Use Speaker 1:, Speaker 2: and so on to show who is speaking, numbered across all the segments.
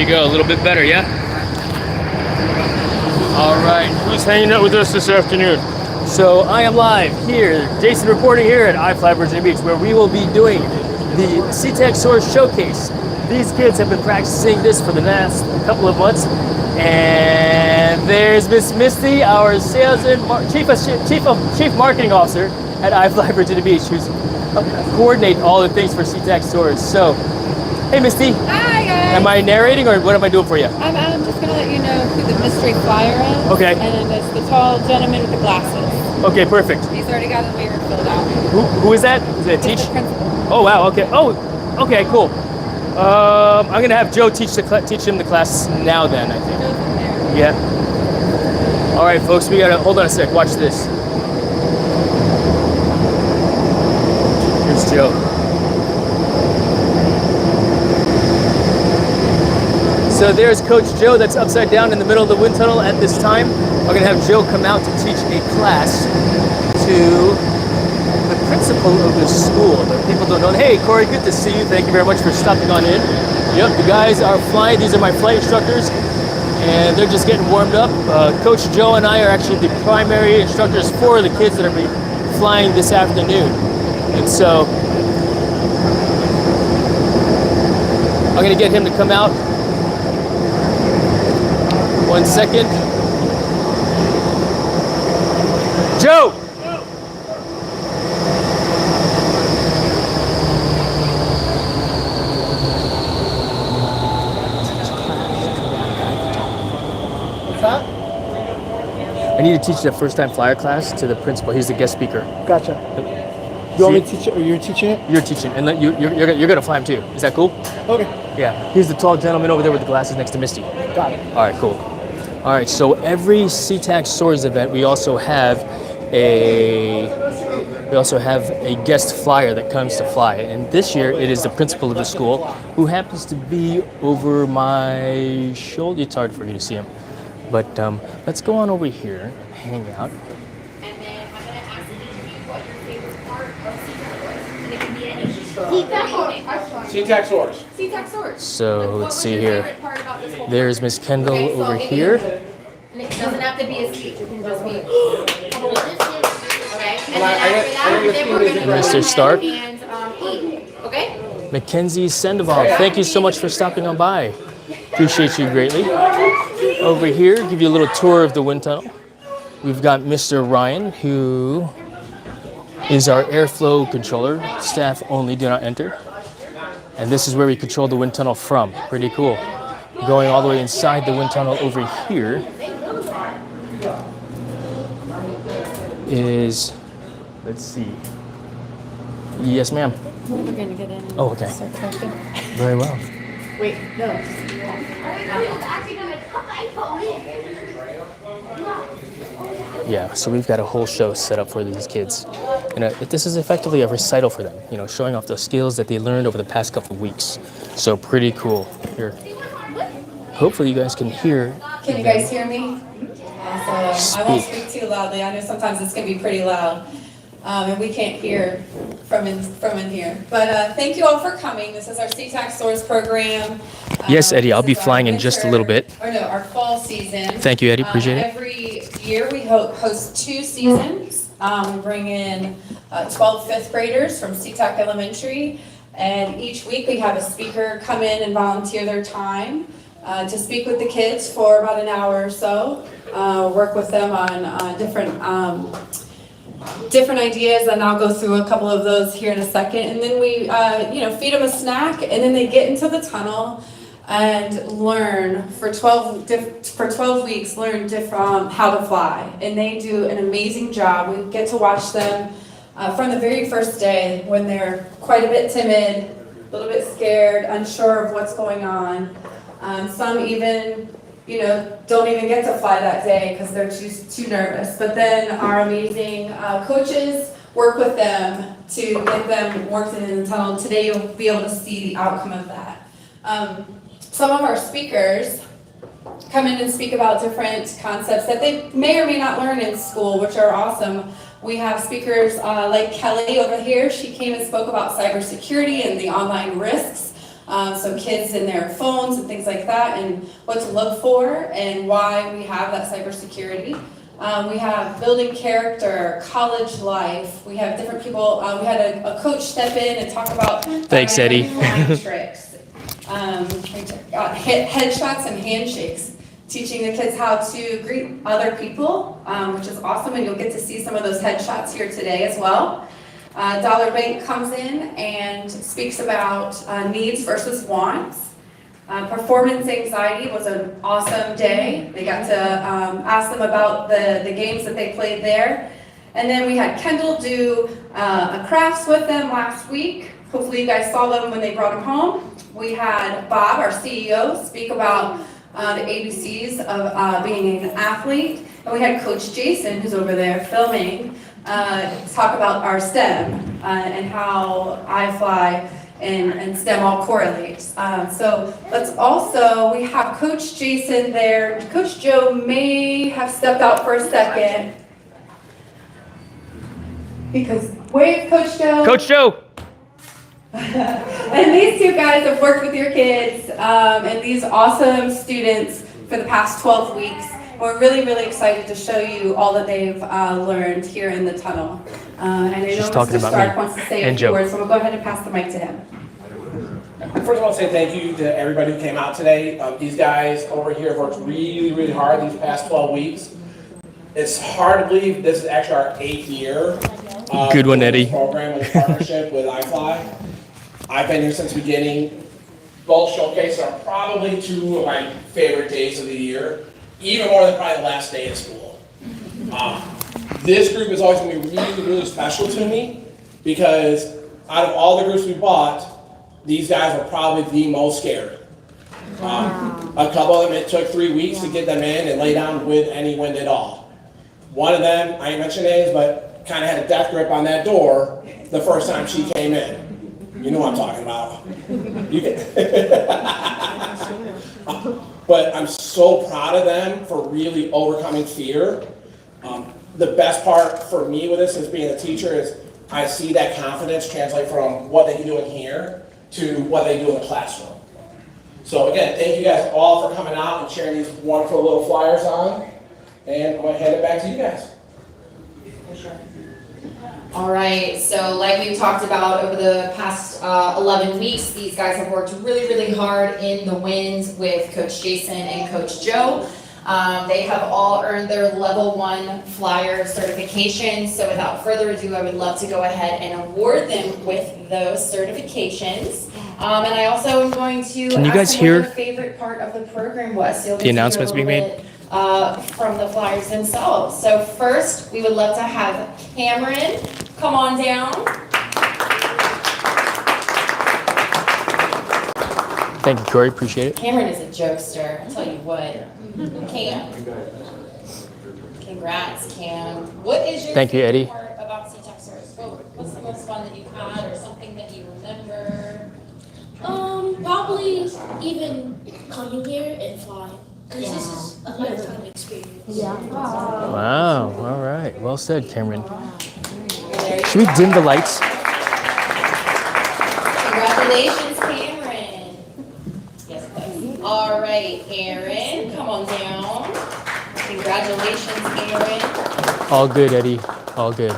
Speaker 1: you go, a little bit better, yeah? All right, who's hanging out with us this afternoon? So I am live here, Jason reporting here at iFly Virginia Beach, where we will be doing the Seatack Soars Showcase. These kids have been practicing this for the last couple of months. And there's Miss Misty, our sales and chief marketing officer at iFly Virginia Beach, who's coordinate all the things for Seatack Soars. So, hey Misty.
Speaker 2: Hi guys.
Speaker 1: Am I narrating or what am I doing for you?
Speaker 2: I'm just gonna let you know who the mystery flyer is.
Speaker 1: Okay.
Speaker 2: And it's the tall gentleman with the glasses.
Speaker 1: Okay, perfect.
Speaker 2: He's already got his waiver filled out.
Speaker 1: Who is that? Is it Teach?
Speaker 2: The principal.
Speaker 1: Oh wow. Okay. Oh, okay. Cool. I'm gonna have Joe teach him the class now. Then I think. Yeah. All right, folks. We gotta hold on a sec. Watch this. Here's Joe. So there's Coach Joe. That's upside down in the middle of the wind tunnel at this time. We're gonna have Joe come out to teach a class to the principal of the school. But people don't know. Hey, Corey, good to see you. Thank you very much for stopping on in. Yep, the guys are flying. These are my flight instructors, and they're just getting warmed up. Coach Joe and I are actually the primary instructors for the kids that are flying this afternoon. And so I'm gonna get him to come out. 1 second. Joe!
Speaker 3: What's that?
Speaker 1: I need to teach the first time flyer class to the principal. He's the guest speaker.
Speaker 3: Gotcha. You want me to teach it, or you're teaching it?
Speaker 1: You're teaching, and you're gonna fly him too. Is that cool?
Speaker 3: Okay.
Speaker 1: Yeah. He's the tall gentleman over there with the glasses next to Misty.
Speaker 3: Got it.
Speaker 1: All right, cool. All right, so every Seatack Soars event, we also have a guest flyer that comes to fly, and this year it is the principal of the school, who happens to be over my shoulder. It's hard for you to see him, but let's go on over here, hang out.
Speaker 4: And then I'm going to ask you what your favorite part of Seatack Soars. And it can be anything.
Speaker 3: Seatack Soars.
Speaker 4: Seatack Soars.
Speaker 1: So let's see
Speaker 4: What was your
Speaker 1: here.
Speaker 4: favorite part about this whole
Speaker 1: There's Miss Kendall
Speaker 4: Okay, so
Speaker 1: over
Speaker 4: it
Speaker 1: here.
Speaker 4: And it doesn't have to be a speech. It can just be. Okay. And then after that, we're going to
Speaker 1: Mr. Stark.
Speaker 4: And eat. Okay?
Speaker 1: Mackenzie Sandoval, thank you so much for stopping on by. Appreciate you greatly. Over here, give you a little tour of the wind tunnel. We've got Mr. Ryan, who is our airflow controller. Staff only, do not enter. And this is where we control the wind tunnel from. Pretty cool. Going all the way inside the wind tunnel over here is, let's see. Yes, ma'am.
Speaker 2: We're gonna get in.
Speaker 1: Oh, okay. Very well.
Speaker 4: Wait, no.
Speaker 1: Yeah, so we've got a whole show set up for these kids. And this is effectively a recital for them, you know, showing off the skills that they learned over the past couple of weeks. So pretty cool. Here. Hopefully you guys can hear.
Speaker 5: Can you guys hear me? Awesome. I won't speak too loudly. I know sometimes it's going to be pretty loud. And we can't hear from in here. But thank you all for coming. This is our Seatack Soars program.
Speaker 1: Yes, Eddie, I'll be
Speaker 5: this is our
Speaker 1: flying in just a little bit.
Speaker 5: Our fall season.
Speaker 1: Thank you, Eddie. Appreciate it.
Speaker 5: Every year we host 2 seasons. We bring in 12 fifth graders from Seatack Elementary. And each week we have a speaker come in and volunteer their time to speak with the kids for about an hour or so. Work with them on different ideas, and I'll go through a couple of those here in a second. And then we, feed them a snack, and then they get into the tunnel and learn for 12 weeks, learn how to fly. And they do an amazing job. We get to watch them from the very first day when they're quite a bit timid, a little bit scared, unsure of what's going on. Some even don't even get to fly that day because they're too nervous. But then our amazing coaches work with them to get them worked in the tunnel. Today you'll be able to see the outcome of that. Some of our speakers come in and speak about different concepts that they may or may not learn in school, which are awesome. We have speakers like Kelly over here. She came and spoke about cybersecurity and the online risks So kids and their phones and things like that, and what to look for, and why we have that cybersecurity. We have building character, college life. We have different people. We had a coach step in and talk about
Speaker 1: Thanks, Eddie.
Speaker 5: flying tricks, headshots and handshakes, teaching the kids how to greet other people, which is awesome, and you'll get to see some of those headshots here today as well. Dollar Bank comes in and speaks about needs versus wants. Performance anxiety was an awesome day. They got to ask them about the games that they played there. And then we had Kendall do a crafts with them last week. Hopefully you guys saw them when they brought them home. We had Bob, our CEO, speak about the ABCs of being an athlete. And we had Coach Jason, who's over there filming, talk about our STEM and how iFly and STEM all correlates. So let's also, we have Coach Jason there. Coach Joe may have stepped out for a second. Because, wave, Coach Joe.
Speaker 1: Coach Joe.
Speaker 5: And these two guys have worked with your kids and these awesome students for the past 12 weeks. We're really, really excited to show you all that they've learned here in the tunnel. And I know Mr. Stark wants to say a few words, so we'll go ahead and pass the mic to him.
Speaker 6: First, I want to say thank you to everybody who came out today. These guys over here have worked really, really hard these past 12 weeks. It's hard to believe this is actually our 8th year.
Speaker 1: Good one, Eddie.
Speaker 6: Program in partnership with iFly. I've been here since the beginning. Both showcases are probably 2 of my favorite days of the year, even more than probably the last day of school. This group is always going to be really, really special to me because out of all the groups we bought, these guys were probably the most scared. A couple of them, it took 3 weeks to get them in and lay down with any wind at all. One of them, I ain't mention names, but kind of had a death grip on that door the first time she came in. You know what I'm talking about. You But I'm so proud of them for really overcoming fear. The best part for me with this as being a teacher is I see that confidence translate from what they can do in here to what they do in the classroom. So again, thank you guys all for coming out and sharing these wonderful little flyers on. And I'm going to hand it back to you guys.
Speaker 4: All right, so like we've talked about over the past 11 weeks, these guys have worked really, really hard in the wins with Coach Jason and Coach Joe. They have all earned their level 1 flyer certification. So without further ado, I would love to go ahead and award them with those certifications. And I also am going to
Speaker 1: Can you guys
Speaker 4: ask them
Speaker 1: hear
Speaker 4: what their favorite part of the program was. So
Speaker 1: the announcements being made?
Speaker 4: From the flyers themselves. So first, we would love to have Cameron come on down.
Speaker 1: Thank you, Corey. Appreciate it.
Speaker 4: Cameron is a jokester, I'll tell you what. Cam. Congrats, Cam. What is your
Speaker 1: Thank you, Eddie.
Speaker 4: favorite part about Seatack Soars? What's the most fun that you've had or something that you remember?
Speaker 7: Probably even coming here and flying. Because this is a lifetime experience.
Speaker 1: Wow. All right. Well said, Cameron. Should we dim the lights?
Speaker 4: Congratulations, Cameron. Yes, please. All right, Aaron, come on down. Congratulations, Aaron.
Speaker 1: All good, Eddie. All good.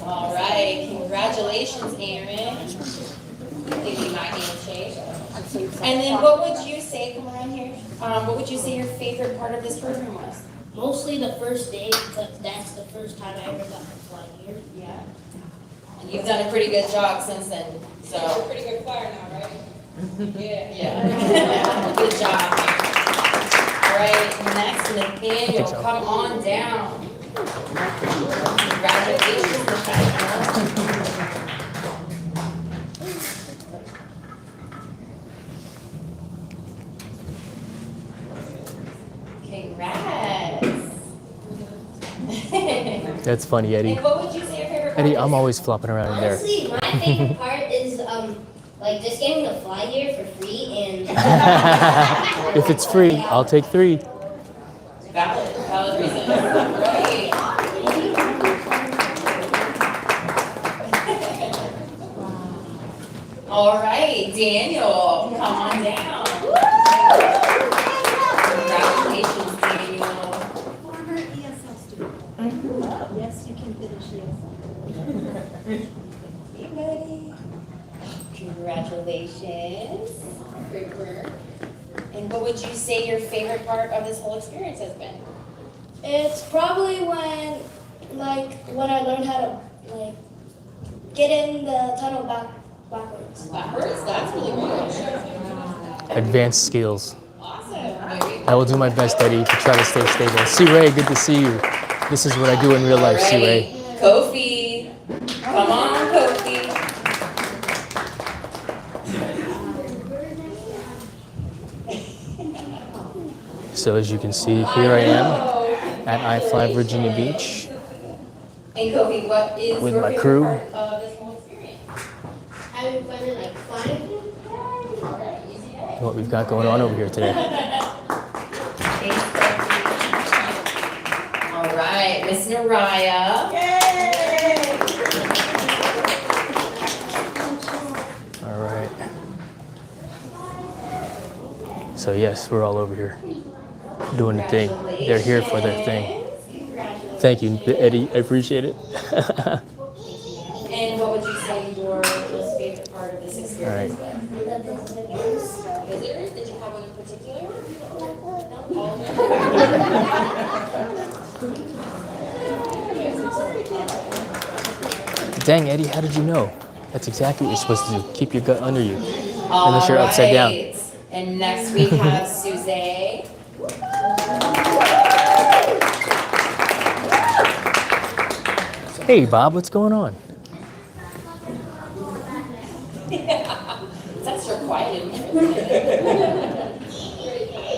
Speaker 4: All right, congratulations, Aaron. I think you might need a shake. And then what would you say, come around here, what would you say your favorite part of this program was?
Speaker 7: Mostly the first day, because that's the first time I ever got to fly here.
Speaker 4: Yeah. And you've done a pretty good job since then, so.
Speaker 2: You're a pretty good flyer now, right? Yeah.
Speaker 4: Yeah. Good job. All right, next, Nathaniel, come on down. Congratulations, Nathaniel. Congrats.
Speaker 1: That's funny, Eddie.
Speaker 4: And what would you say your favorite part
Speaker 1: Eddie,
Speaker 4: is?
Speaker 1: I'm always flopping around in there.
Speaker 7: Honestly, my favorite part is like just getting to fly here for free and
Speaker 1: If it's free, I'll take 3.
Speaker 4: Valid reason. Right. All right, Daniel, come on down. Congratulations, Daniel.
Speaker 8: Former ESL student. Yes, you can finish ESL.
Speaker 4: You ready? Congratulations. Great work. And what would you say your favorite part of this whole experience has been?
Speaker 7: It's probably when I learned how to get in the tunnel backwards.
Speaker 4: Backwards? That's really good.
Speaker 1: Advanced skills.
Speaker 4: Awesome. Very
Speaker 1: I will do my best, Eddie, to try to stay stable. C. Ray, good to see you. This is what I do in real life, C. Ray.
Speaker 4: Kofi. Come on, Kofi.
Speaker 1: So as you can see, here I am at iFly Virginia Beach
Speaker 4: And Kofi, what is
Speaker 1: with
Speaker 4: your
Speaker 1: my
Speaker 4: favorite
Speaker 1: crew.
Speaker 4: part of this whole experience?
Speaker 7: Having fun and flying.
Speaker 1: What we've got going on over here today.
Speaker 4: Thanks, Kofi. All right, Miss Naraya.
Speaker 1: All right. So yes, we're all over here doing the thing. They're here for their thing. Thank you, Eddie. I appreciate it.
Speaker 4: And what would you say your most favorite part of this experience was? Visitors? Did you have one in particular? No? All of them?
Speaker 1: Dang, Eddie, how did you know? That's exactly what you're supposed to do. Keep your gut under you.
Speaker 4: All
Speaker 1: Unless you're upside down.
Speaker 4: right. And next we have Suze.
Speaker 1: Hey, Bob, what's going on?
Speaker 4: That's your quiet interest.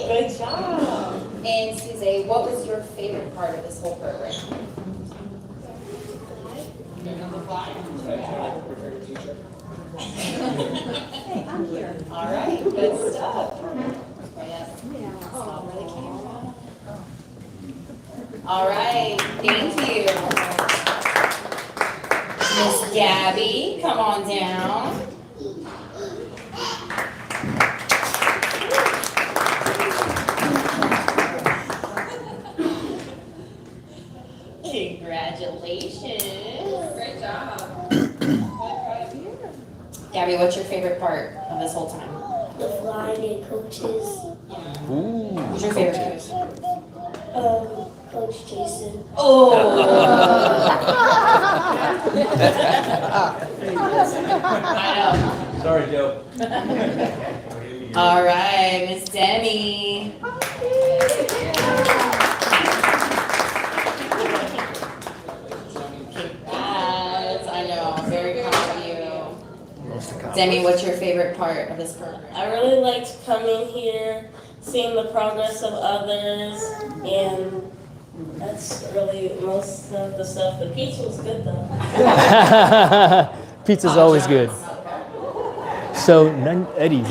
Speaker 4: Good job. And Suze, what was your favorite part of this whole program? The fly? All right, good stuff. Stop for the camera. All right, thank you. Miss Gabby, come on down. Congratulations. Great job. Gabby, what's your favorite part of this whole time?
Speaker 7: The flying and coaches.
Speaker 1: Ooh,
Speaker 4: Who's your favorite coach?
Speaker 7: Coach Jason.
Speaker 4: Oh. I know.
Speaker 1: Sorry, Joe.
Speaker 4: All right, Miss Demi. Congrats. I know. I'm very proud of you. Demi, what's your favorite part of this program?
Speaker 9: I really liked coming here, seeing the progress of others, and that's really most of the stuff. The pizza was good though.
Speaker 1: Pizza's always good. So, Eddie,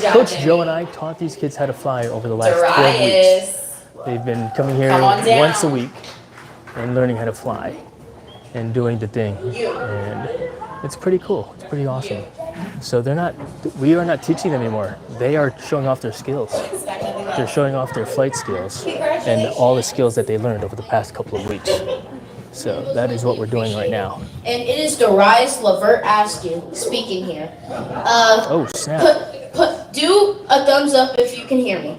Speaker 1: Coach Joe and I taught these kids how to fly over the last 12 weeks.
Speaker 4: Darius.
Speaker 1: They've been coming here
Speaker 4: Come on down.
Speaker 1: once a week and learning how to fly and doing the thing. And it's pretty cool. It's pretty awesome. So we are not teaching them anymore. They are showing off their skills. They're showing off their flight skills and all the skills that they learned over the past couple of weeks. So that is what we're doing right now.
Speaker 10: And it is Darius Lavert Askew speaking here.
Speaker 1: Oh, snap.
Speaker 10: Do a thumbs up if you can hear me.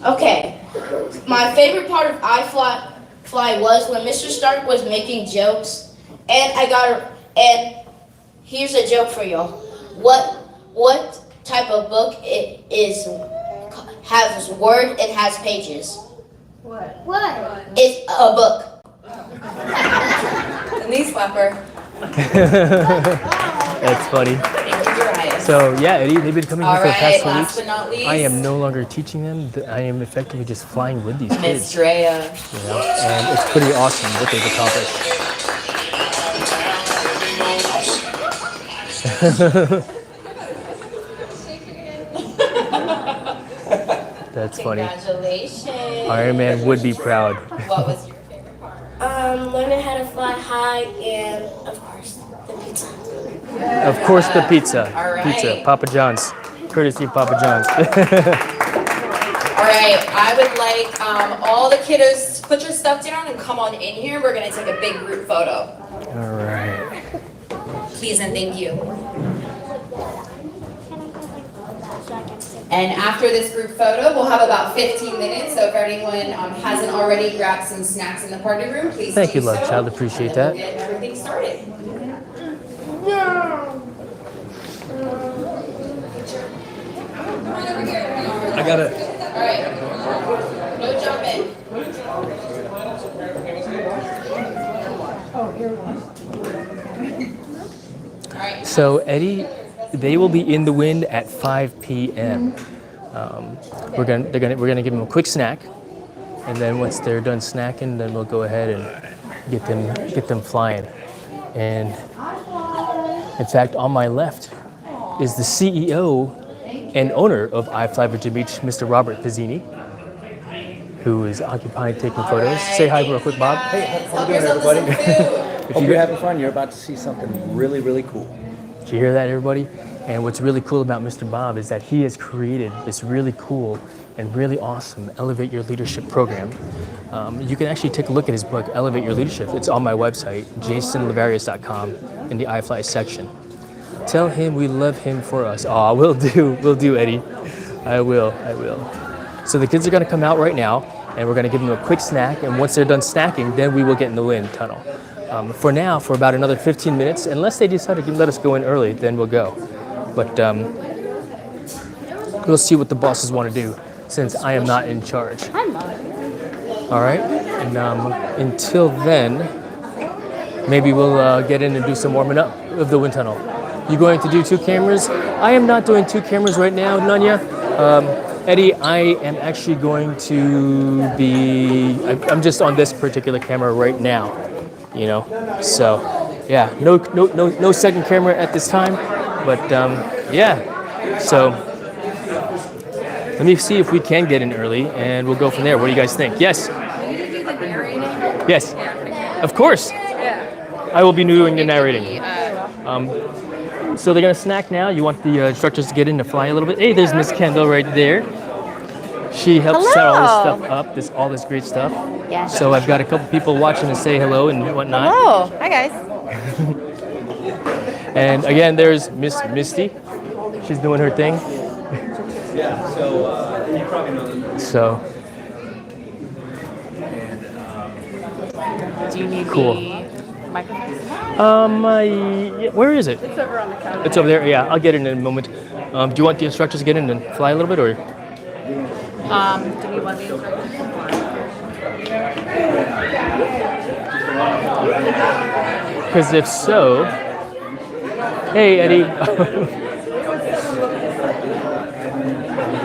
Speaker 10: Okay. My favorite part of iFly was when Mr. Stark was making jokes, and and here's a joke for y'all. What type of book it is has word and has pages?
Speaker 7: What?
Speaker 10: It's a book.
Speaker 4: Knee slapper.
Speaker 1: That's funny.
Speaker 4: Thank you, Darius.
Speaker 1: So yeah, Eddie, they've been coming here
Speaker 4: All
Speaker 1: for the past
Speaker 4: right,
Speaker 1: 4
Speaker 4: last
Speaker 1: weeks.
Speaker 4: but not least.
Speaker 1: I am no longer teaching them. I am effectively just flying with these
Speaker 4: Miss
Speaker 1: kids.
Speaker 4: Drea.
Speaker 1: You know, and it's pretty awesome what they've accomplished. That's funny.
Speaker 4: Congratulations.
Speaker 1: Iron Man would be proud.
Speaker 4: What was your favorite part?
Speaker 7: Learning how to fly high and, of course, the pizza.
Speaker 1: Of course, the pizza.
Speaker 4: All right.
Speaker 1: Pizza, Papa John's. Courtesy of Papa John's.
Speaker 4: All right, I would like all the kiddos to put your stuff down and come on in here. We're gonna take a big group photo.
Speaker 1: All right.
Speaker 4: Please and thank you. And after this group photo, we'll have about 15 minutes. So if anyone hasn't already grabbed some snacks in the party room, please
Speaker 1: Thank you,
Speaker 4: do
Speaker 1: love
Speaker 4: so.
Speaker 1: child. Appreciate
Speaker 4: And
Speaker 1: that.
Speaker 4: we'll get everything started.
Speaker 1: I got it.
Speaker 4: All right, no jumping. All right.
Speaker 1: So Eddie, they will be in the wind at 5 p.m. We're gonna give them a quick snack, and then once they're done snacking, then we'll go ahead and get them flying. And in fact, on my left is the CEO and owner of iFly Virginia Beach, Mr. Robert Pizzini, who is occupied taking photos.
Speaker 4: Right.
Speaker 1: Say hi real quick, Bob.
Speaker 3: Hey, how
Speaker 4: Help
Speaker 3: you doing,
Speaker 4: yourself to some
Speaker 3: everybody?
Speaker 4: food.
Speaker 3: Hope you're having fun. You're about to see something really, really cool.
Speaker 1: Did you hear that, everybody? And what's really cool about Mr. Bob is that he has created this really cool and really awesome Elevate Your Leadership program. You can actually take a look at his book, Elevate Your Leadership. It's on my website, jasonlavarius.com, in the iFly section. Tell him we love him for us. Aw, will do, Eddie. I will. So the kids are gonna come out right now, and we're gonna give them a quick snack, and once they're done snacking, then we will get in the wind tunnel. For now, for about another 15 minutes, unless they decide to let us go in early, then we'll go. But we'll see what the bosses want to do, since I am not in charge.
Speaker 5: I'm not.
Speaker 1: All right, and until then, maybe we'll get in and do some warming up of the wind tunnel. You going to do 2 cameras? I am not doing 2 cameras right now, Nanya. Eddie, I am actually going to be, I'm just on this particular camera right now, you know? So, yeah, no second camera at this time, but yeah. So, let me see if we can get in early, and we'll go from there. What do you guys think? Yes?
Speaker 5: Will you do the narrating?
Speaker 1: Yes,
Speaker 5: Yeah.
Speaker 1: of course.
Speaker 5: Yeah.
Speaker 1: I will be doing the narrating. So they're gonna snack now. You want the instructors to get in to fly a little bit. Hey, there's Miss Kendall right there. She helps set all this stuff up, all this great stuff.
Speaker 10: Yes.
Speaker 1: So I've got a couple people watching to say hello and whatnot.
Speaker 10: Hello. Hi, guys.
Speaker 1: And again, there's Miss Misty. She's doing her thing.
Speaker 3: Yeah, so you probably know them.
Speaker 1: So
Speaker 5: Do you need
Speaker 1: Cool.
Speaker 5: the microphone?
Speaker 1: yeah, where is it?
Speaker 5: It's over on the counter.
Speaker 1: It's over there. Yeah, I'll get in a moment. Do you want the instructors to get in and fly a little bit, or?
Speaker 5: Do you want the instructions?
Speaker 1: Because if so, hey Eddie.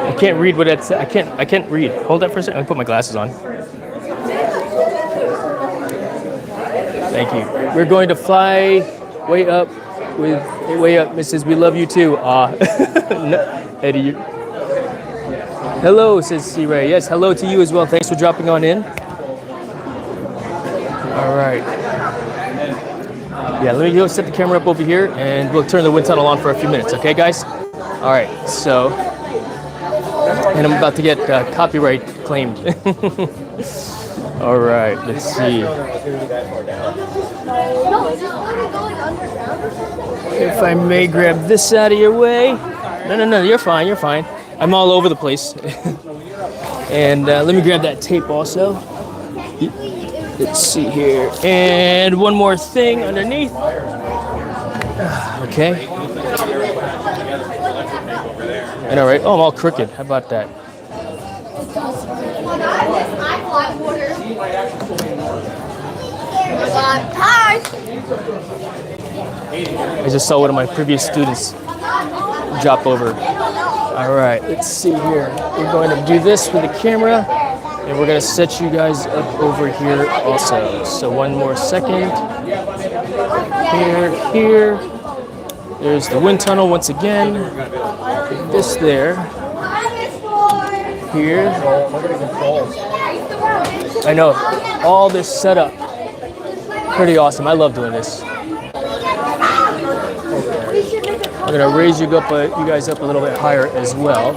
Speaker 1: I can't read what it says. I can't read. Hold that for a second. I'll put my glasses on. Thank you. We're going to fly way up Mrs. We love you too. No, Eddie. Hello, says C. Ray. Yes, hello to you as well. Thanks for dropping on in. All right. Yeah, let me go set the camera up over here, and we'll turn the wind tunnel on for a few minutes. Okay, guys? All right. So, and I'm about to get copyright claimed. All right. Let's see. If I may grab this out of your way. No, you're fine, you're fine. I'm all over the place. And let me grab that tape also. Let's see here. And one more thing underneath. Okay. And all right. Oh, I'm all crooked. How about that?
Speaker 7: Hi.
Speaker 1: I just saw one of my previous students drop over. All right, let's see here. We're going to do this with the camera, and we're going to set you guys up over here also. So one more second. Here. There's the wind tunnel once again. Put this there. Here. I know, all this setup. Pretty awesome. I love doing this. gonna raise you guys up a little bit higher as well,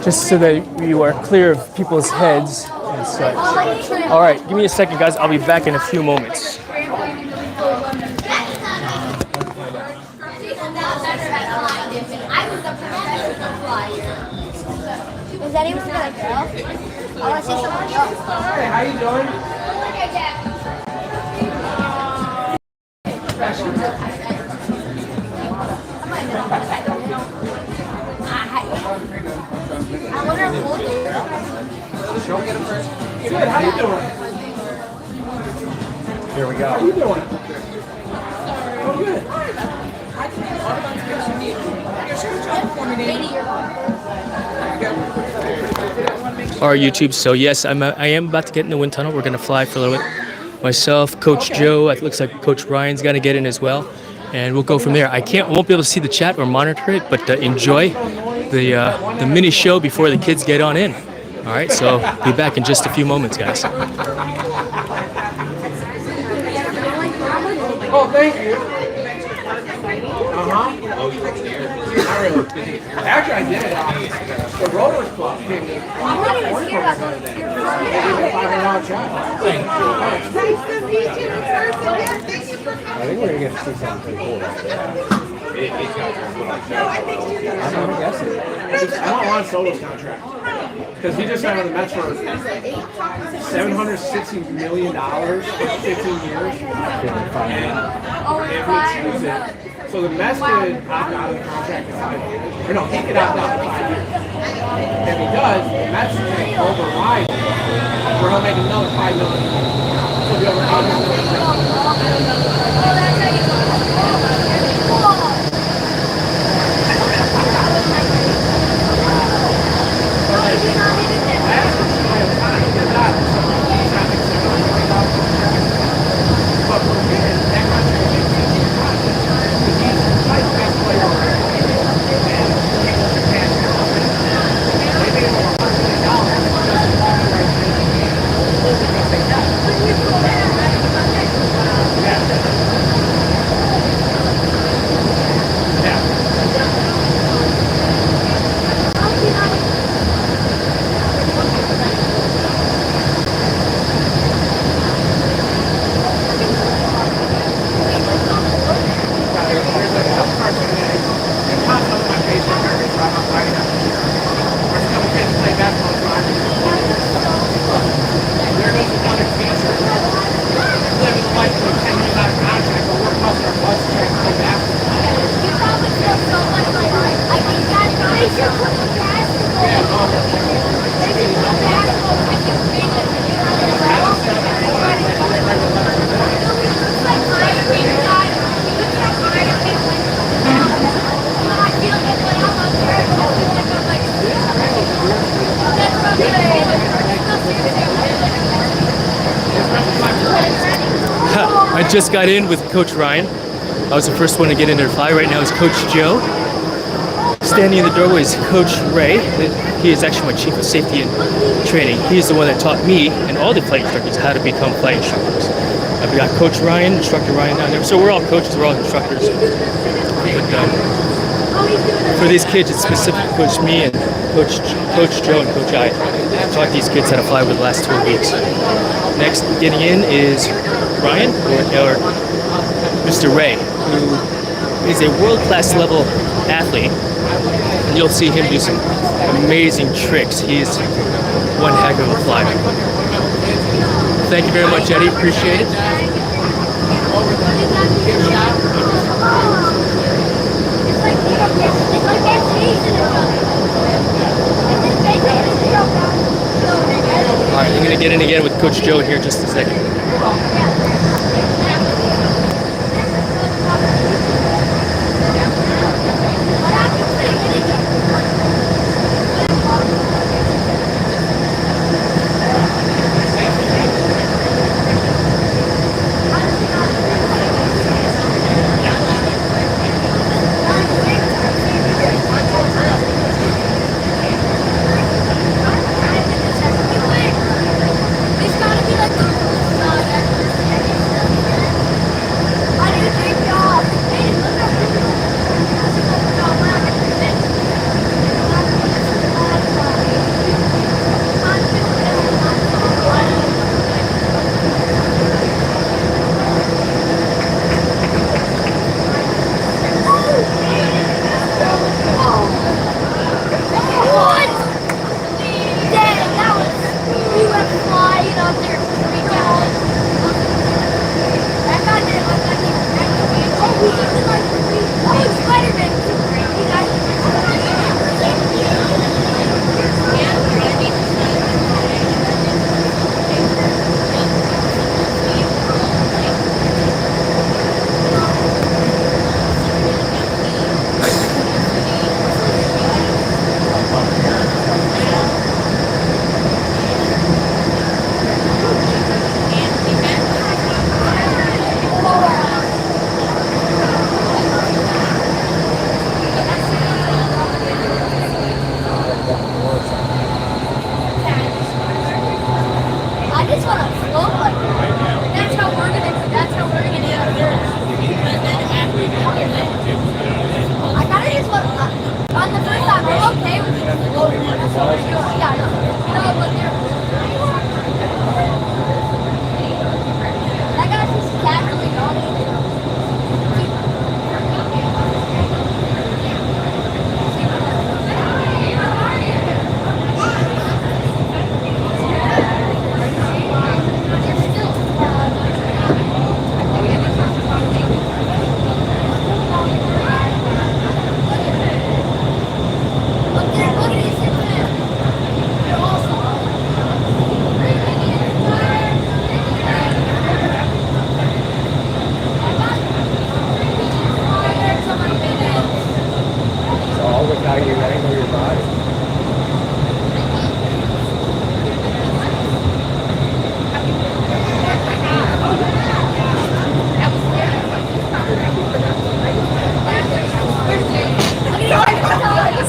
Speaker 1: just so that you are clear of people's heads and such. All right, give me a second, guys. I'll be back in a few moments.
Speaker 8: Is anyone gonna go? I want to see someone go.
Speaker 6: Hey, how you doing?
Speaker 8: I wonder if we'll do it.
Speaker 6: Good, how you doing?
Speaker 3: Here we go.
Speaker 6: How you doing? Oh, good.
Speaker 1: All right, YouTube. So yes, I am about to get in the wind tunnel. We're gonna fly for a little bit. Myself, Coach Joe. It looks like Coach Ryan's gonna get in as well, and we'll go from there. I won't be able to see the chat or monitor it, but enjoy the mini show before the kids get on in. All right, so be back in just a few moments, guys.
Speaker 6: Oh, thank you. Not really. Actually, I did. The Rotary Club came in. I
Speaker 3: think we're gonna get to see something cool. I'm gonna guess it.
Speaker 6: I want Ron Solo's contract. Because he just signed on the Mets for $760 million for 15 years. And if we choose it, so the Mets could opt out of the contract in 5 years. Or no, he could opt out in 5 years. If he does, the Mets can override it, where he'll make another $5 million. So he'll be over $8 million.
Speaker 1: I just got in with Coach Ryan. I was the first one to get in there to fly. Right now is Coach Joe. Standing in the doorway is Coach Ray. He is actually my chief of safety and training. He's the one that taught me and all the flight instructors how to become flight instructors. I've got Coach Ryan, Instructor Ryan down there. So we're all coaches, we're all instructors. But for these kids, it's specific to Coach me and Coach Joe and Coach I. Taught these kids how to fly over the last 2 weeks. Next, getting in is Ryan, or Mr. Ray, who is a world-class level athlete. And you'll see him do some amazing tricks. He's one heck of a flyer. Thank you very much, Eddie. Appreciate it. All right, I'm going to get in again with Coach Joe here in just a second.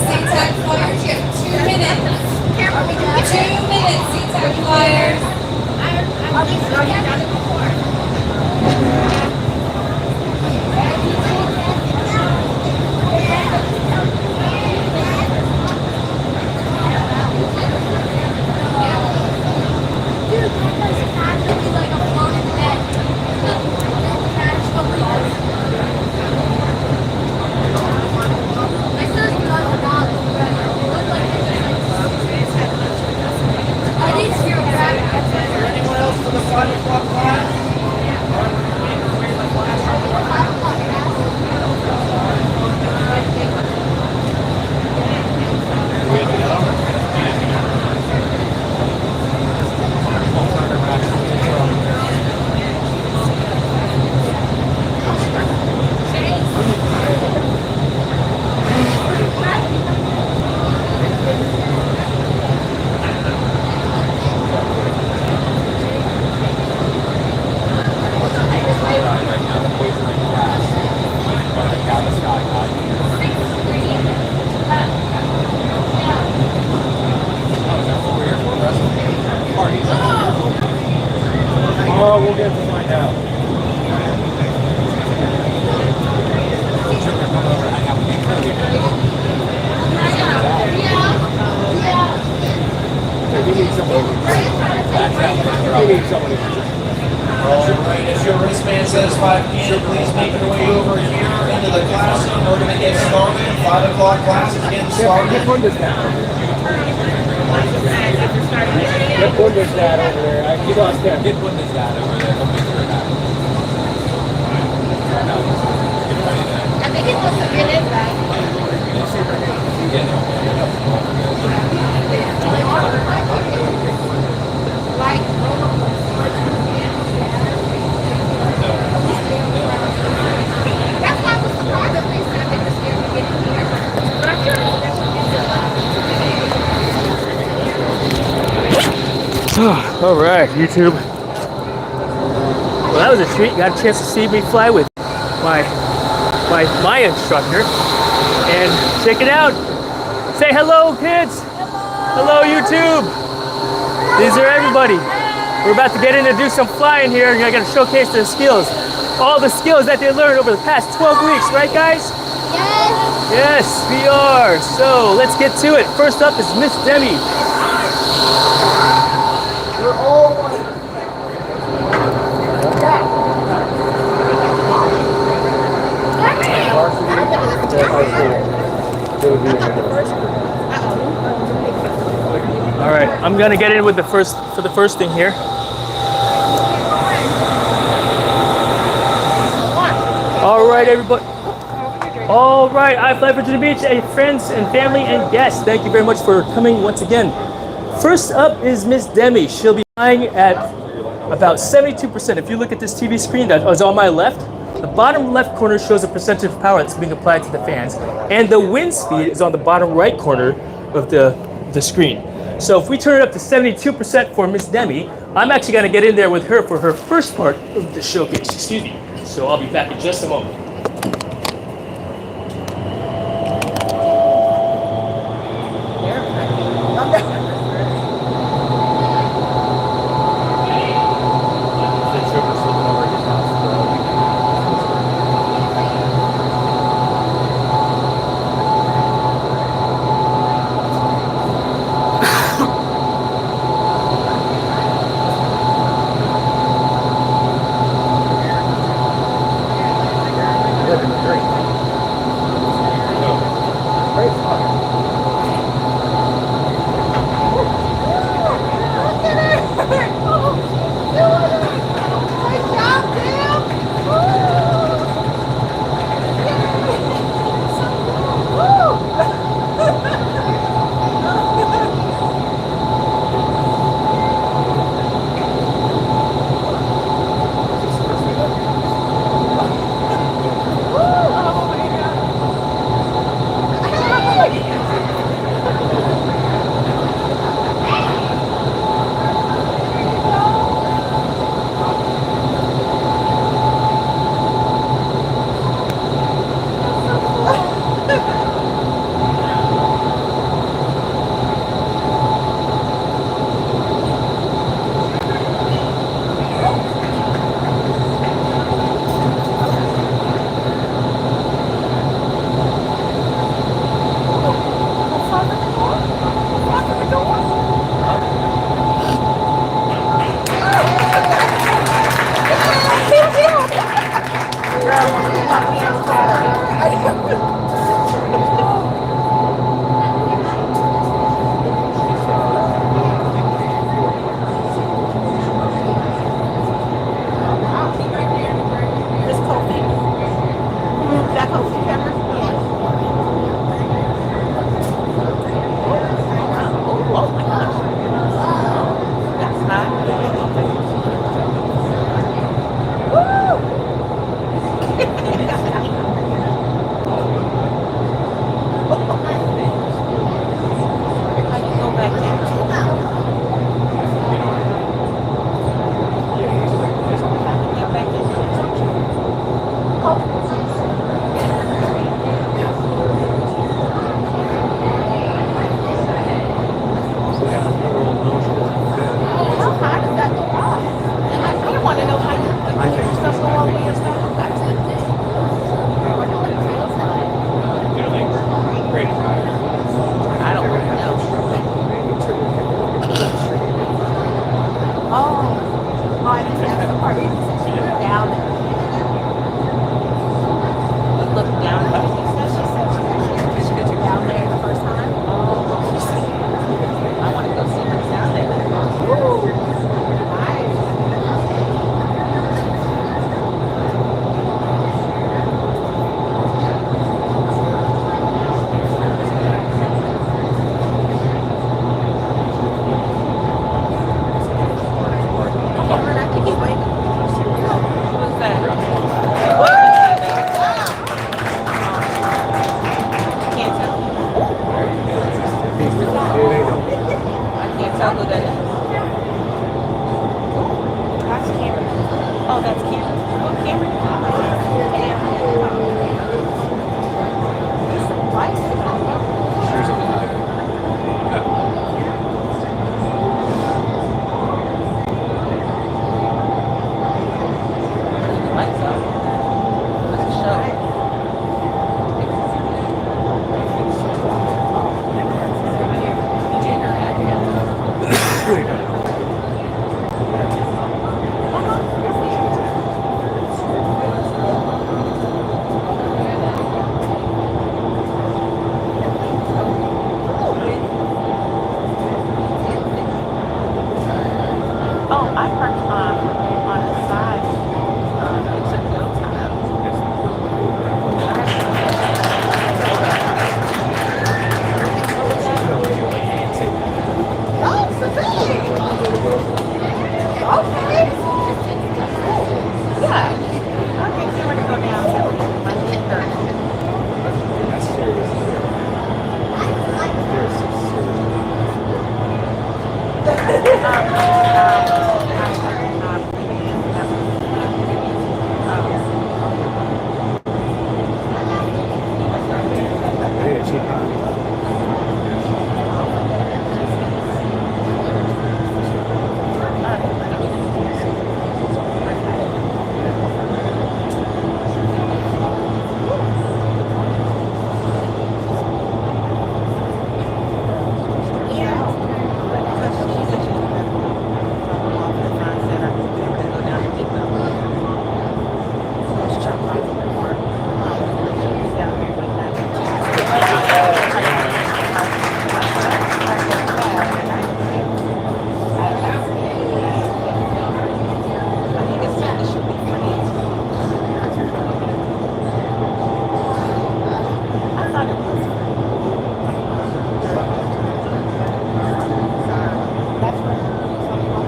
Speaker 5: Seatack flyers, you have 2 minutes. 2 minutes, Seatack flyers.
Speaker 6: Anyone else for the 5 o'clock class? Tomorrow we'll get to find out. We need somebody. We need somebody. All right, if your wristband says 5 p.m., please make your way over here into the classroom. We're going to get started. 5 o'clock class is getting started. Get Bundesdad over there. He lost him. Get Bundesdad over there. Don't make sure that.
Speaker 7: I think it was a minute, right? That's why I was surprised that they said they were scared to get in here. But I'm sure
Speaker 1: All right, YouTube. Well, that was a treat. Got a chance to see me fly with my instructor. And check it out. Say hello, kids. Hello, YouTube. These are everybody. We're about to get in and do some flying here. I got to showcase their skills. All the skills that they learned over the past 12 weeks, right, guys? Yes, we are. So let's get to it. First up is Miss Demi.
Speaker 6: We're all one.
Speaker 1: All right, I'm gonna get in with the first thing here. All right, everybody. All right, I Fly Virginia Beach, friends and family and guests. Thank you very much for coming once again. First up is Miss Demi. She'll be flying at about 72%. If you look at this TV screen that is on my left, the bottom left corner shows a percentage of power that's being applied to the fans, and the wind speed is on the bottom right corner of the screen. So if we turn it up to 72% for Miss Demi, I'm actually going to get in there with her for her first part of the showcase. Excuse me. So I'll be back in just a moment.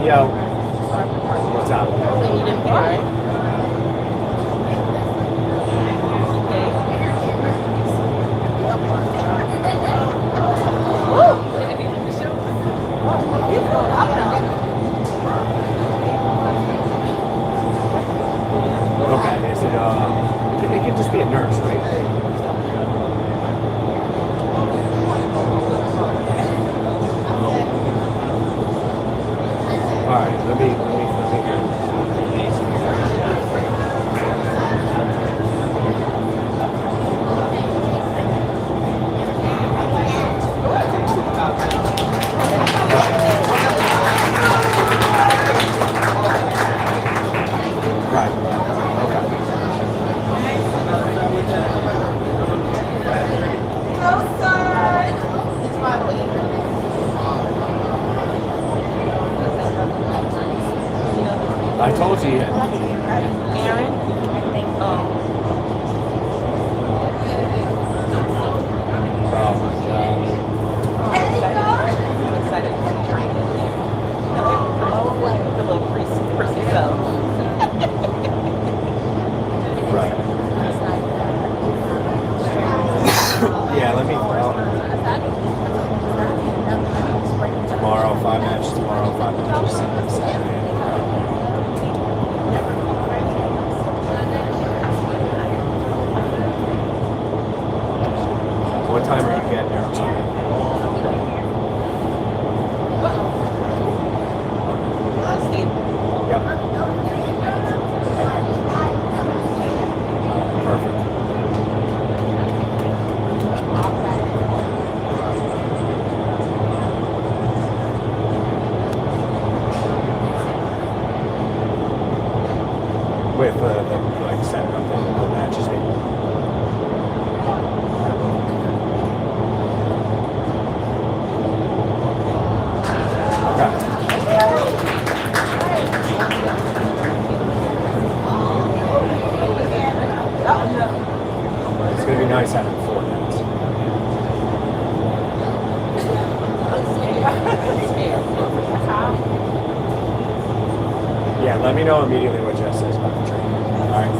Speaker 11: Yo. What's up? Okay, is it can just be a nurse, right? All right, let me. Right. Okay. I told you.
Speaker 8: Aaron, I think.
Speaker 11: Oh my God. Right. Yeah, let me. Tomorrow, 5 matches. Tomorrow, 5 matches. Saturday. What time are you getting there? I'm sorry. Yep. Perfect. With the like setting up the matches. It's gonna be nice having 4 minutes. Yeah, let me know immediately what Jess says about the training. All right.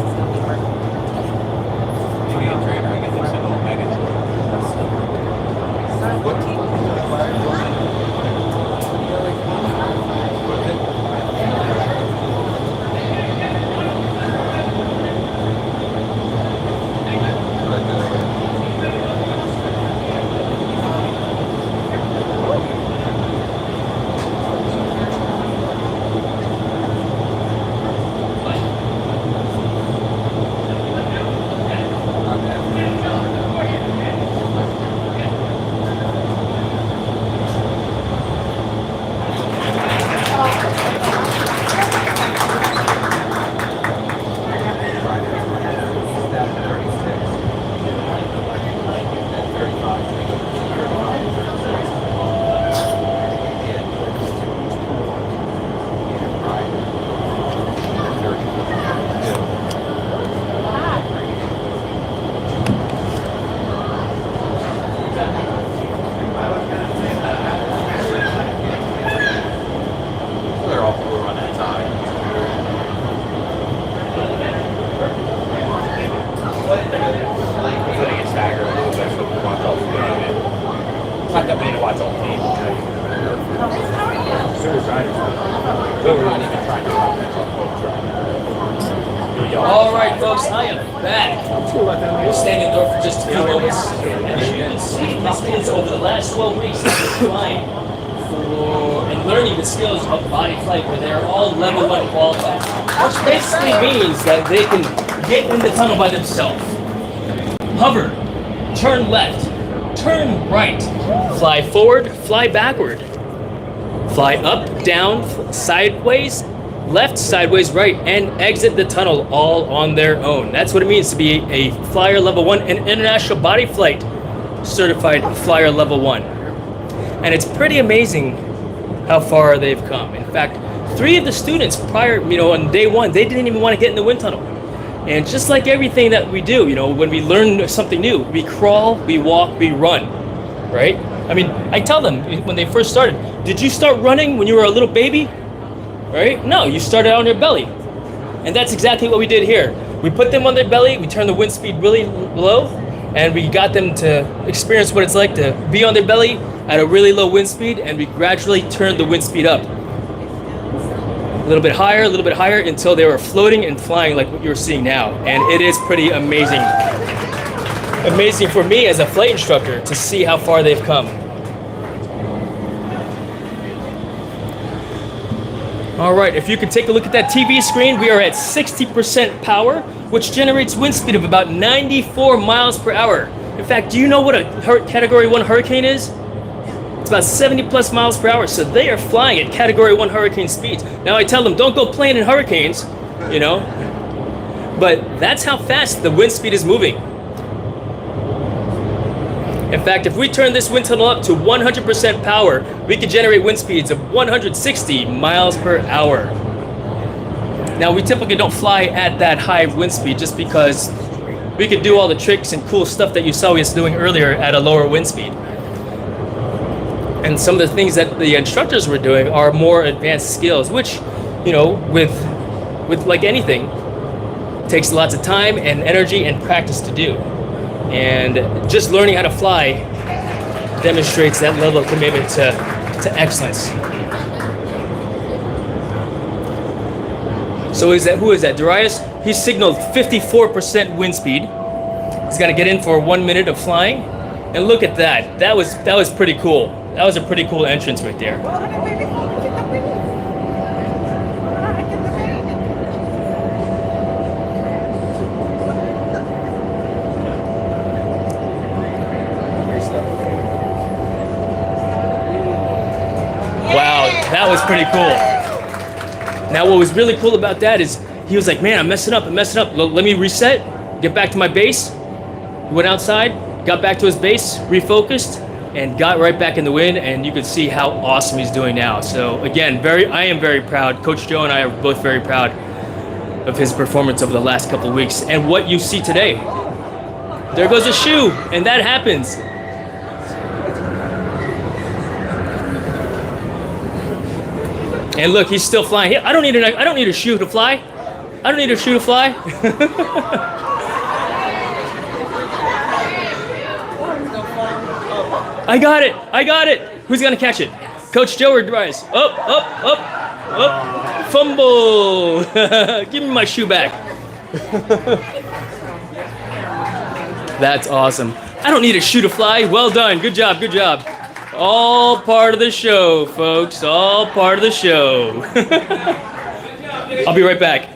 Speaker 1: All right, folks, I am back. We'll stand indoor for just a few moments. And as you can see, these kids over the last 12 weeks have been flying for and learning the skills of Bodyflight, where they're all level 1 qualified, which basically means that they can get in the tunnel by themselves. Hover, turn left, turn right, fly forward, fly backward, fly up, down, sideways, left, sideways, right, and exit the tunnel all on their own. That's what it means to be a Flyer Level 1 and International Bodyflight certified Flyer Level 1. And it's pretty amazing how far they've come. In fact, 3 of the students prior, on day 1, they didn't even want to get in the wind tunnel. And just like everything that we do, when we learn something new, we crawl, we walk, we run, right? I mean, I tell them when they first started, did you start running when you were a little baby? right? No, you start out on your belly. And that's exactly what we did here. We put them on their belly, we turned the wind speed really low, and we got them to experience what it's like to be on their belly at a really low wind speed, and we gradually turned the wind speed up. A little bit higher, until they were floating and flying like what you're seeing now. And it is pretty amazing. Amazing for me as a flight instructor to see how far they've come. All right, if you can take a look at that TV screen, we are at 60% power, which generates wind speed of about 94 miles per hour. In fact, do you know what a Category 1 hurricane is? It's about 70 plus miles per hour, so they are flying at Category 1 hurricane speeds. Now I tell them, don't go playing in hurricanes, you know, but that's how fast the wind speed is moving. In fact, if we turn this wind tunnel up to 100% power, we could generate wind speeds of 160 miles per hour. Now, we typically don't fly at that high wind speed just because we could do all the tricks and cool stuff that you saw us doing earlier at a lower wind speed. And some of the things that the instructors were doing are more advanced skills, which, you know, with like anything, takes lots of time and energy and practice to do. And just learning how to fly demonstrates that level of commitment to excellence. So who is that? Darius? He signaled 54% wind speed. He's got to get in for 1 minute of flying. And look at that. That was pretty cool. That was a pretty cool entrance right there. Wow, that was pretty cool. Now what was really cool about that is he was like, man, I'm messing up. Let me reset, get back to my base. He went outside, got back to his base, refocused, and got right back in the wind, and you could see how awesome he's doing now. So again, I am very proud. Coach Joe and I are both very proud of his performance over the last couple of weeks. And what you see today, there goes a shoe, and that happens. And look, he's still flying. I don't need a shoe to fly. I don't need a shoe to fly. I got it. Who's gonna catch it? Coach Joe or Darius? Up. Fumble. Give me my shoe back. That's awesome. I don't need a shoe to fly. Well done. Good job. All part of the show, folks. All part of the show. I'll be right back.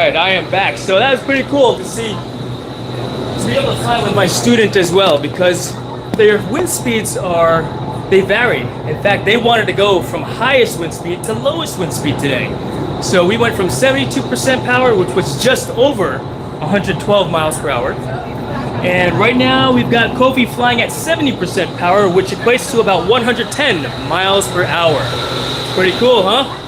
Speaker 1: right, I am back. So that was pretty cool to see, to be able to fly with my student as well, because their wind speeds they vary. In fact, they wanted to go from highest wind speed to lowest wind speed today. So we went from 72% power, which was just over 112 miles per hour. And right now we've got Kofi flying at 70% power, which equates to about 110 miles per hour. Pretty cool, huh?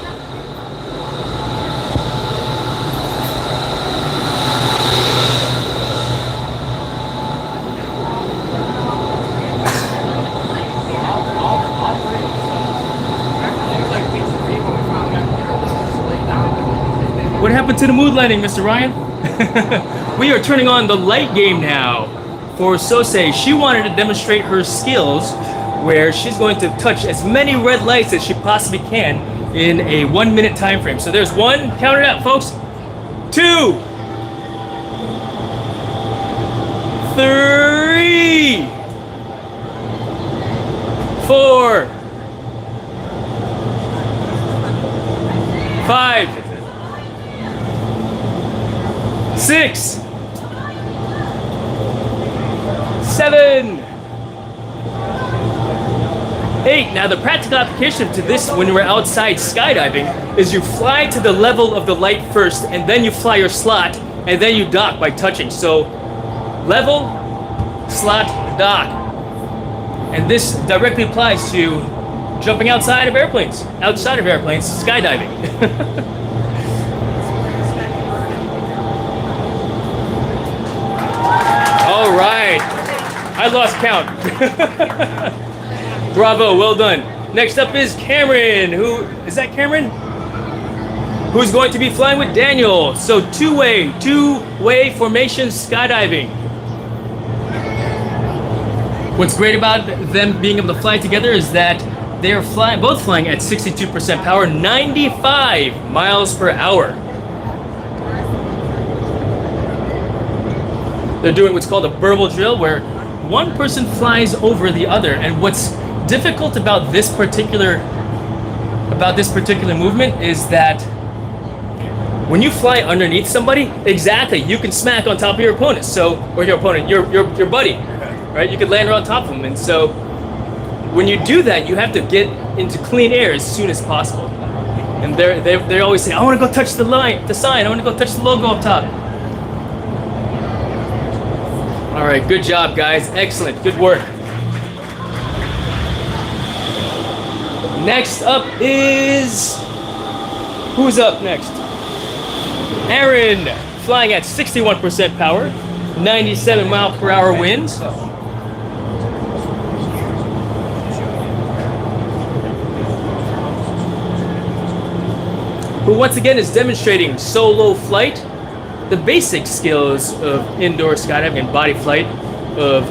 Speaker 1: What happened to the mood lighting, Mr. Ryan? We are turning on the light game now for Sose. She wanted to demonstrate her skills where she's going to touch as many red lights as she possibly can in a 1 minute time frame. So there's one, count it out, folks. 2, 3, 4, 5, 6, 7, 8. Now the practical application to this when we're outside skydiving is you fly to the level of the light first, and then you fly your slot, and then you dock by touching. So level, slot, dock. And this directly applies to jumping outside of airplanes, skydiving. All right, I lost count. Bravo, well done. Next up is Cameron. Is that Cameron? Who's going to be flying with Daniel. So two-way formation skydiving. What's great about them being able to fly together is that they're both flying at 62% power, 95 miles per hour. They're doing what's called a burble drill, where one person flies over the other. And what's difficult about this particular movement is that when you fly underneath somebody, exactly, you can smack on top of your opponent. Your buddy, right? You could land on top of them. And so when you do that, you have to get into clean air as soon as possible. And they always say, I want to go touch the sign. I want to go touch the logo up top. All right, good job, guys. Excellent, good work. Next up is, who's up next? Aaron, flying at 61% power, 97 mile per hour winds. Who once again is demonstrating solo flight, the basic skills of indoor skydiving and body flight, of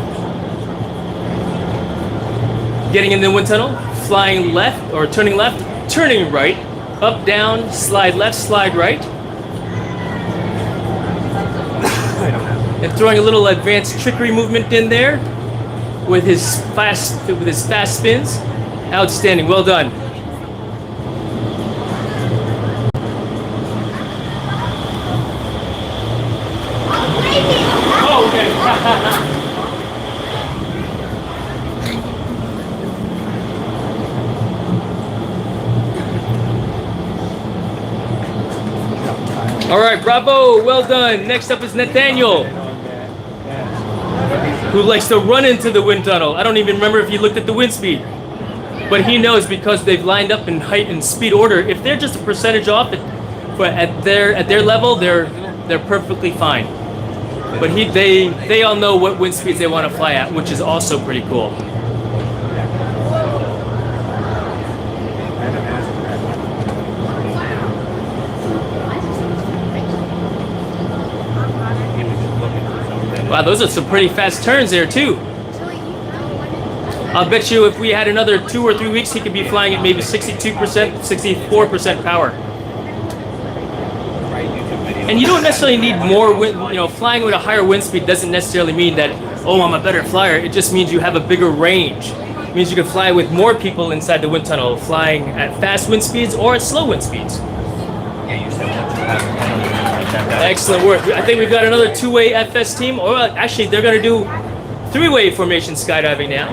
Speaker 1: getting in the wind tunnel, flying left or turning right, up, down, slide left, slide right, and throwing a little advanced trickery movement in there with his fast spins. Outstanding, well done. Oh, okay. All right, bravo, well done. Next up is Nathaniel, who likes to run into the wind tunnel. I don't even remember if he looked at the wind speed, but he knows because they've lined up in height and speed order. If they're just a percentage off, at their level, they're perfectly fine. But they all know what wind speeds they want to fly at, which is also pretty cool. Wow, those are some pretty fast turns there too. I'll bet you if we had another 2 or 3 weeks, he could be flying at maybe 62%, 64% power. And you don't necessarily need more wind, flying with a higher wind speed doesn't necessarily mean that, oh, I'm a better flyer. It just means you have a bigger range. It means you can fly with more people inside the wind tunnel, flying at fast wind speeds or at slow wind speeds. Excellent work. I think we've got another two-way FS team, or actually they're gonna do three-way formation skydiving now.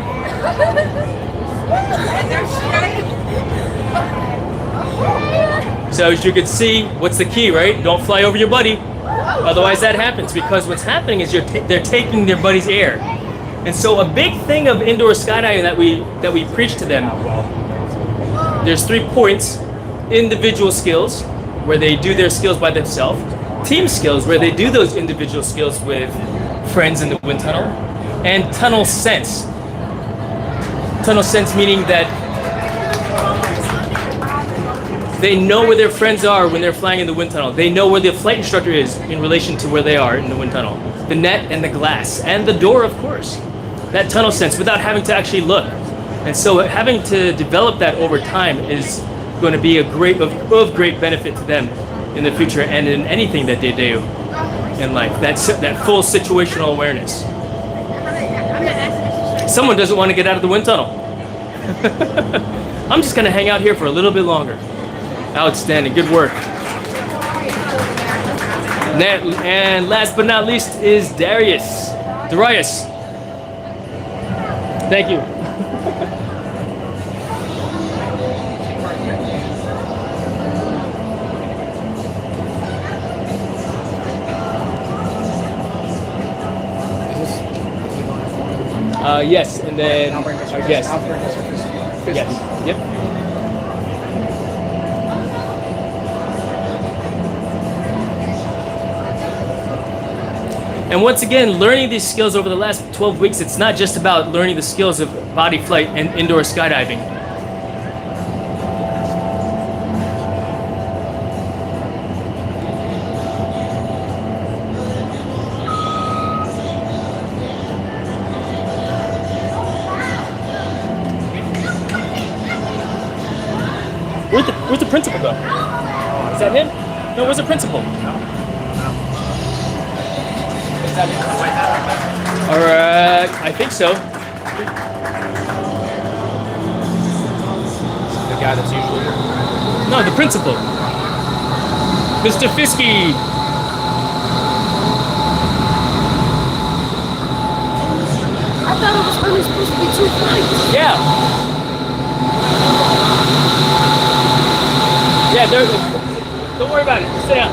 Speaker 1: So as you can see, what's the key, right? Don't fly over your buddy. Otherwise that happens, because what's happening is they're taking their buddy's air. And so a big thing of indoor skydiving that we preach to them, there's 3 points: individual skills, where they do their skills by themselves; team skills, where they do those individual skills with friends in the wind tunnel; and tunnel sense. Tunnel sense meaning that they know where their friends are when they're flying in the wind tunnel. They know where the flight instructor is in relation to where they are in the wind tunnel. The net and the glass and the door, of course. That tunnel sense without having to actually look. And so having to develop that over time is going to be of great benefit to them in the future and in anything that they do in life. That full situational awareness. Someone doesn't want to get out of the wind tunnel. I'm just going to hang out here for a little bit longer. Outstanding, good work. And last but not least is Darius. Thank you. Yes, and then yes. Yes. Yep. And once again, learning these skills over the last 12 weeks, it's not just about learning the skills of body flight and indoor skydiving. Where's the principal go? Is that him? No, where's the principal? Alright, I think so.
Speaker 11: The guy that's usually here.
Speaker 1: No, the principal. Mr. Fiske.
Speaker 7: I thought it was only supposed to be 2 flights.
Speaker 1: Yeah. Yeah, don't worry about it. Sit down.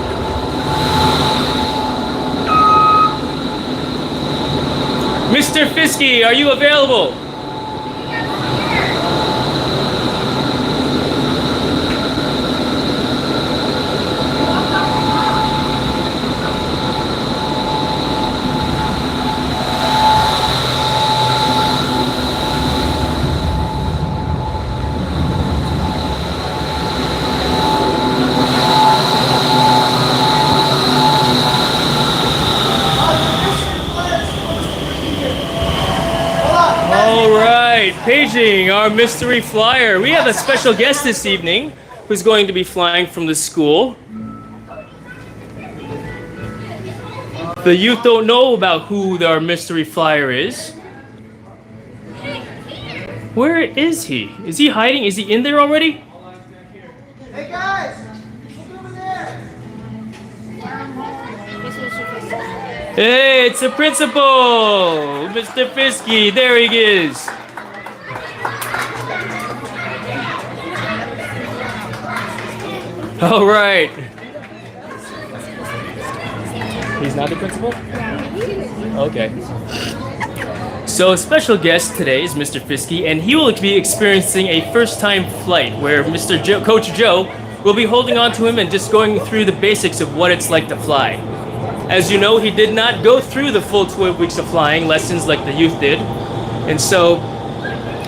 Speaker 1: Mr. Fiske, are you available? Paging our mystery flyer. We have a special guest this evening who's going to be flying from the school. The youth don't know about who our mystery flyer is. Where is he? Is he hiding? Is he in there already?
Speaker 12: Hey guys! Look over there!
Speaker 1: Hey, it's the principal! Mr. Fiske, there he is. All right. He's not the principal? Okay. So a special guest today is Mr. Fiske, and he will be experiencing a first-time flight where Coach Joe will be holding on to him and just going through the basics of what it's like to fly. As you know, he did not go through the full 12 weeks of flying lessons like the youth did, and so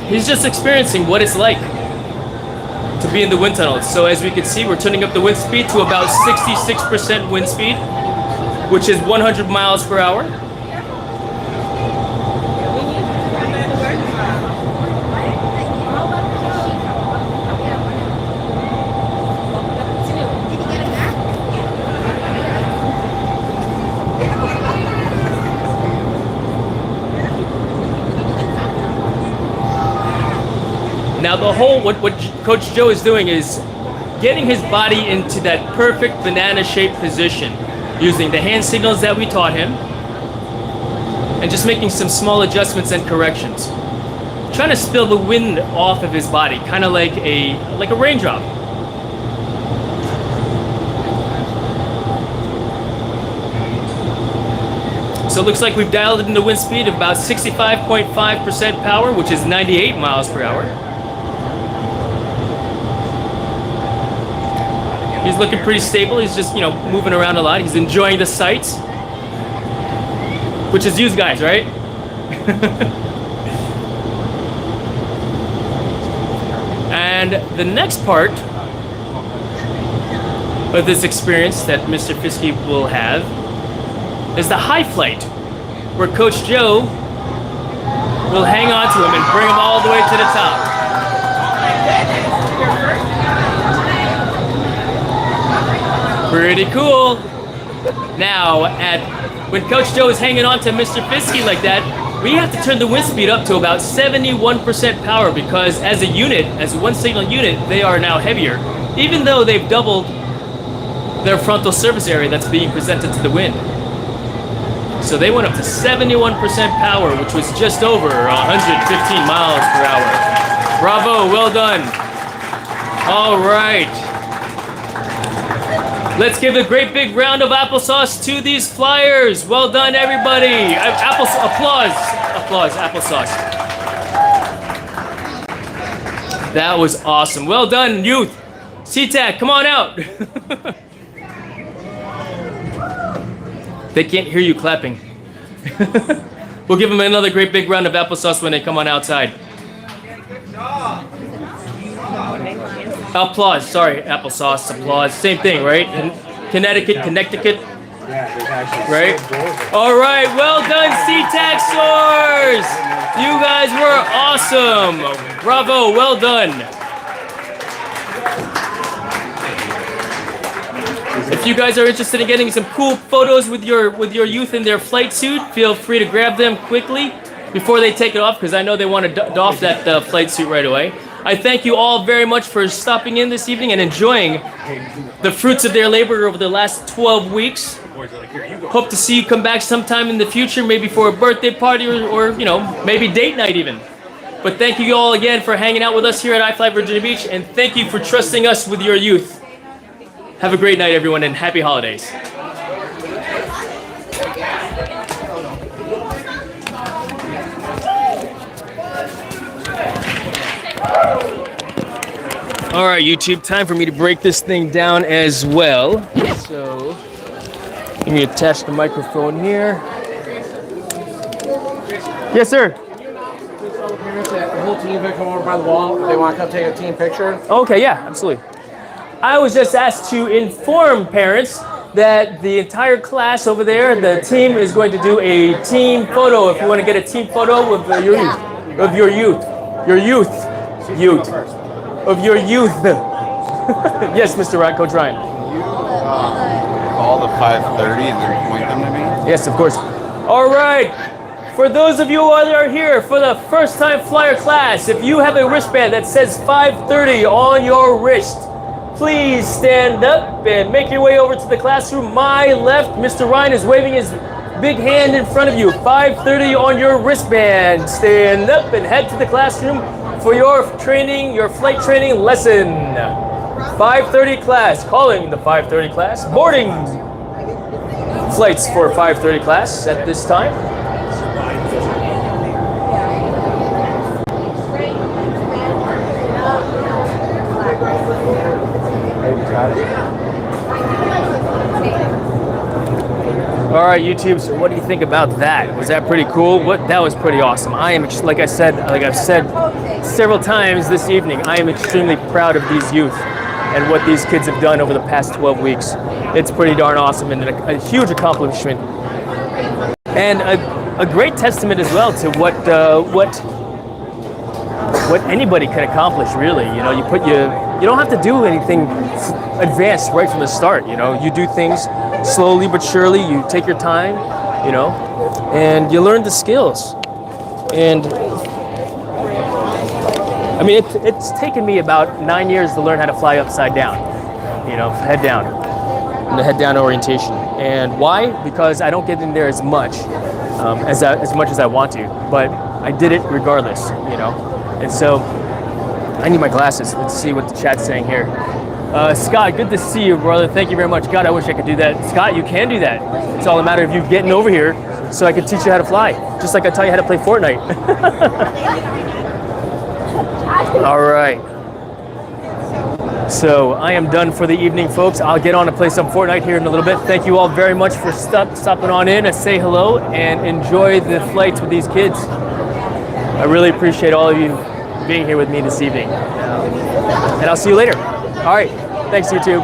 Speaker 1: he's just experiencing what it's like to be in the wind tunnel. So as we can see, we're turning up the wind speed to about 66% wind speed, which is 100 miles per hour. Now the whole, what Coach Joe is doing is getting his body into that perfect banana-shaped position. using the hand signals that we taught him, and just making some small adjustments and corrections. Trying to spill the wind off of his body, kind of like a raindrop. So it looks like we've dialed in the wind speed of about 65.5% power, which is 98 miles per hour. He's looking pretty stable. He's just, moving around a lot. He's enjoying the sights, which is you guys, right? And the next part of this experience that Mr. Fiske will have is the high flight, where Coach Joe will hang on to him and bring him all the way to the top. Pretty cool. Now, when Coach Joe is hanging on to Mr. Fiske like that, we have to turn the wind speed up to about 71% power, because as a unit, as one signal unit, they are now heavier, even though they've doubled their frontal surface area that's being presented to the wind. So they went up to 71% power, which was just over 115 miles per hour. Bravo, well done. All right. Let's give a great big round of applesauce to these flyers. Well done, everybody. Applause, applesauce. That was awesome. Well done, youth. Seatack, come on out. They can't hear you clapping. We'll give them another great big round of applesauce when they come on outside. Applause, sorry, applesauce, applause, same thing, right? Connecticut, right? All right, well done, Seatack Soars! You guys were awesome. Bravo, well done. If you guys are interested in getting some cool photos with your youth in their flight suit, feel free to grab them quickly before they take it off, because I know they want to doff that flight suit right away. I thank you all very much for stopping in this evening and enjoying the fruits of their labor over the last 12 weeks. Hope to see you come back sometime in the future, maybe for a birthday party or maybe date night even. But thank you all again for hanging out with us here at iFly Virginia Beach, and thank you for trusting us with your youth. Have a great night, everyone, and happy holidays. All right, YouTube, time for me to break this thing down as well. So, let me attach the microphone here. Yes, sir.
Speaker 6: The whole team can come over by the wall if they want to come take a team picture.
Speaker 1: Okay, yeah, absolutely. I was just asked to inform parents that the entire class over there, the team is going to do a team photo. If you want to get a team photo with your youth, of your youth. Yes, Mr. Ryan, Coach Ryan.
Speaker 13: Can you call the 5:30 and then point them to me?
Speaker 1: Yes, of course. All right. For those of you who are here for the first time flyer class, if you have a wristband that says 5:30 on your wrist, please stand up and make your way over to the classroom. My left, Mr. Ryan is waving his big hand in front of you. 5:30 on your wristband. Stand up and head to the classroom for your training, your flight training lesson. 5:30 class, calling the 5:30 class. Boarding flights for 5:30 class at this time. All right, YouTube. So, what do you think about that? Was that pretty cool? That was pretty awesome. Like I've said several times this evening, I am extremely proud of these youth and what these kids have done over the past 12 weeks. It's pretty darn awesome and a huge accomplishment, and a great testament as well to what anybody can accomplish. Really, you don't have to do anything advanced right from the start. You do things slowly but surely. You take your time, and you learn the skills. And I mean, it's taken me about 9 years to learn how to fly upside down, head down. in the head down orientation. And why? Because I don't get in there as much as I want to, but I did it regardless, you know. And so I need my glasses. Let's see what the chat's saying here. Scott, good to see you, brother. Thank you very much. God, I wish I could do that. Scott, you can do that. It's all a matter of you getting over here so I can teach you how to fly, just like I taught you how to play Fortnite. All right. So I am done for the evening, folks. I'll get on to play some Fortnite here in a little bit. Thank you all very much for stopping on in and say hello and enjoy the flights with these kids. I really appreciate all of you being here with me this evening. And I'll see you later. All right. Thanks, YouTube.